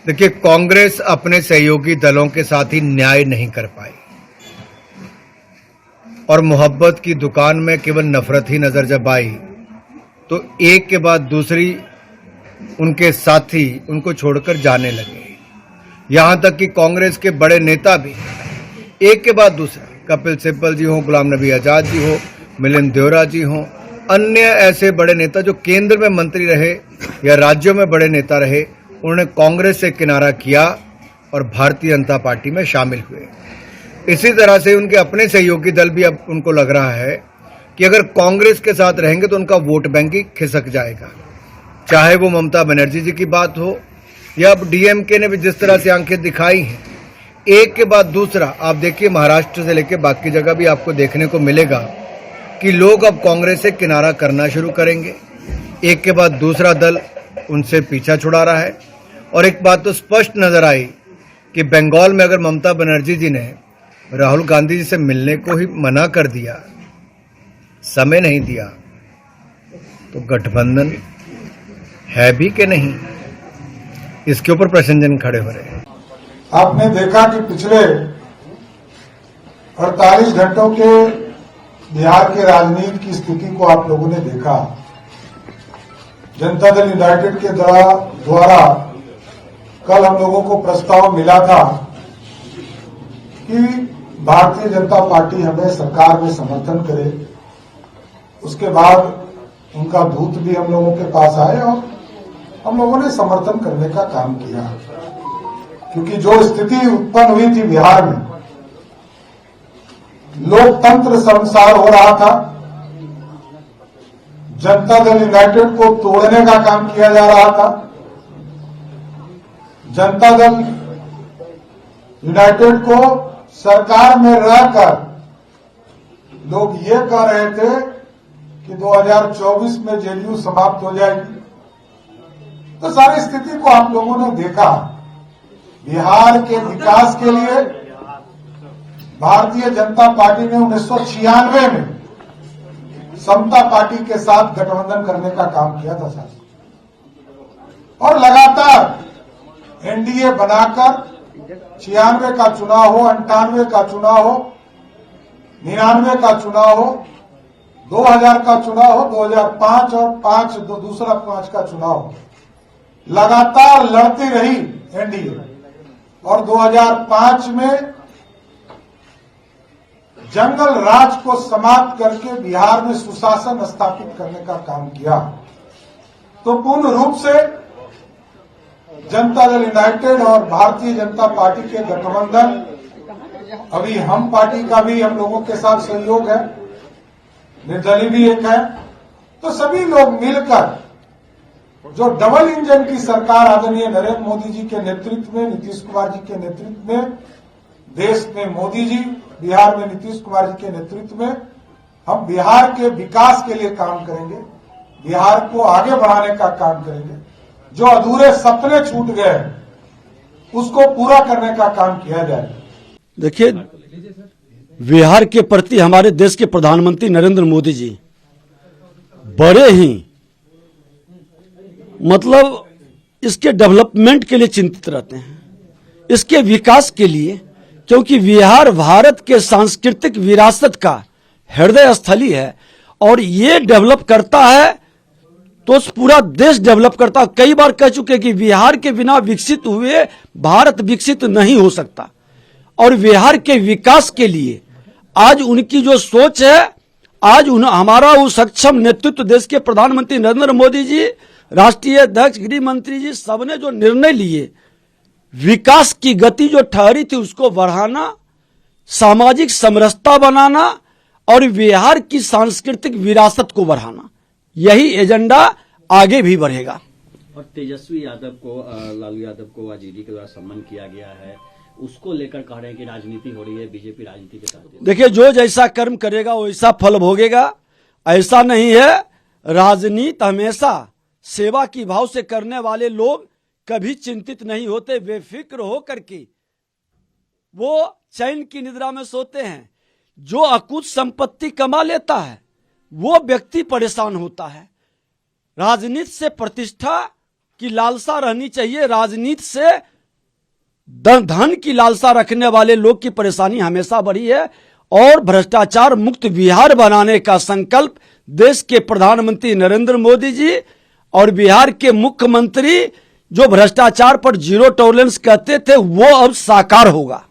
देखिए, कांग्रेस अपने सहयोगी दलों के साथ ही न्याय नहीं कर पाई और मोहब्बत की दुकान में केवल नफरत ही नजर जब आई तो एक के बाद दूसरी उनके साथी उनको छोड़कर जाने लगे। यहां तक कि कांग्रेस के बड़े नेता भी एक के बाद दूसरा, कपिल सिब्बल जी हो, गुलाम नबी आजाद जी हो, मिलिंद देओरा जी हो, अन्य ऐसे बड़े नेता जो केंद्र में मंत्री रहे या राज्यों में बड़े नेता रहे, उन्होंने कांग्रेस से किनारा किया और भारतीय जनता पार्टी में शामिल हुए। इसी तरह से उनके अपने सहयोगी दल भी अब उनको लग रहा है कि अगर कांग्रेस के साथ रहेंगे तो उनका वोट बैंक ही खिसक जाएगा। चाहे वो ममता बनर्जी जी की बात हो या अब डीएमके ने भी जिस तरह से आंखें दिखाई हैं, एक के बाद दूसरा आप देखिए, महाराष्ट्र से लेकर बाकी जगह भी आपको देखने को मिलेगा कि लोग अब कांग्रेस से किनारा करना शुरू करेंगे। एक के बाद दूसरा दल उनसे पीछा छुड़ा रहा है। और एक बात तो स्पष्ट नजर आई कि बंगाल में अगर ममता बनर्जी जी ने राहुल गांधी जी से मिलने को ही मना कर दिया, समय नहीं दिया, तो गठबंधन है भी कि नहीं, इसके ऊपर प्रश्नचिन्ह खड़े हो रहे हैं। आपने देखा कि पिछले 48 घंटों के बिहार के राजनीति की स्थिति को आप लोगों ने देखा। जनता दल यूनाइटेड के द्वारा कल हम लोगों को प्रस्ताव मिला था कि भारतीय जनता पार्टी हमें सरकार में समर्थन करे। उसके बाद उनका दूत भी हम लोगों के पास आए और हम लोगों ने समर्थन करने का काम किया, क्योंकि जो स्थिति उत्पन्न हुई थी बिहार में, लोकतंत्र शर्मसार हो रहा था। जनता दल यूनाइटेड को तोड़ने का काम किया जा रहा था। जनता दल यूनाइटेड को सरकार में रहकर लोग ये कह रहे थे कि 2024 में जेडीयू समाप्त हो जाएगी। तो सारी स्थिति को आप लोगों ने देखा। बिहार के विकास के लिए भारतीय जनता पार्टी ने 1996 में समता पार्टी के साथ गठबंधन करने का काम किया था साहब, और लगातार एनडीए बनाकर 96 का चुनाव हो, 98 का चुनाव हो, 99 का चुनाव हो, 2000 का चुनाव हो, 2005 और दूसरा 5 का चुनाव हो, लगातार लड़ती रही एनडीए। और 2005 में जंगल राज को समाप्त करके बिहार में सुशासन स्थापित करने का काम किया। तो पूर्ण रूप से जनता दल यूनाइटेड और भारतीय जनता पार्टी के गठबंधन, अभी हम पार्टी का भी हम लोगों के साथ सहयोग है, निर्दलीय भी एक है। तो सभी लोग मिलकर जो डबल इंजन की सरकार आदरणीय नरेंद्र मोदी जी के नेतृत्व में, नीतीश कुमार जी के नेतृत्व में, देश में मोदी जी, बिहार में नीतीश कुमार जी के नेतृत्व में, हम बिहार के विकास के लिए काम करेंगे, बिहार को आगे बढ़ाने का काम करेंगे। जो अधूरे सपने छूट गए उसको पूरा करने का काम किया जाए। देखिए, बिहार के प्रति हमारे देश के प्रधानमंत्री नरेंद्र मोदी जी बड़े ही मतलब इसके डेवलपमेंट के लिए चिंतित रहते हैं, इसके विकास के लिए, क्योंकि बिहार भारत के सांस्कृतिक विरासत का हृदय स्थली है और ये डेवलप करता है तो पूरा देश डेवलप करता है। कई बार कह चुके कि बिहार के बिना विकसित हुए भारत विकसित नहीं हो सकता। और बिहार के विकास के लिए आज उनकी जो सोच है, आज हमारा वो सक्षम नेतृत्व देश के प्रधानमंत्री नरेंद्र मोदी जी, राष्ट्रीय अध्यक्ष, गृह मंत्री जी, सबने जो निर्णय लिए, विकास की गति जो ठहरी थी उसको बढ़ाना, सामाजिक समरसता बनाना और बिहार की सांस्कृतिक विरासत को बढ़ाना, यही एजेंडा आगे भी बढ़ेगा। और तेजस्वी यादव को, लालू यादव को आज ईडी के द्वारा सम्मान किया गया है, उसको लेकर कह रहे हैं कि राजनीति हो रही है, बीजेपी राजनीति के साथ। देखिए, जो जैसा कर्म करेगा वैसा फल भोगेगा। ऐसा नहीं है, राजनीति हमेशा सेवा की भाव से करने वाले लोग कभी चिंतित नहीं होते, बेफिक्र हो करके वो चैन की निद्रा में सोते हैं। जो अकुत संपत्ति कमा लेता है वो व्यक्ति परेशान होता है। राजनीति से प्रतिष्ठा की लालसा रहनी चाहिए, राजनीति से धन की लालसा रखने वाले लोग की परेशानी हमेशा बढ़ी है और भ्रष्टाचार मुक्त बिहार बनाने का संकल्प देश के प्रधानमंत्री नरेंद्र मोदी जी और बिहार के मुख्यमंत्री जो भ्रष्टाचार पर जीरो टॉलरेंस कहते थे वो अब साकार होगा।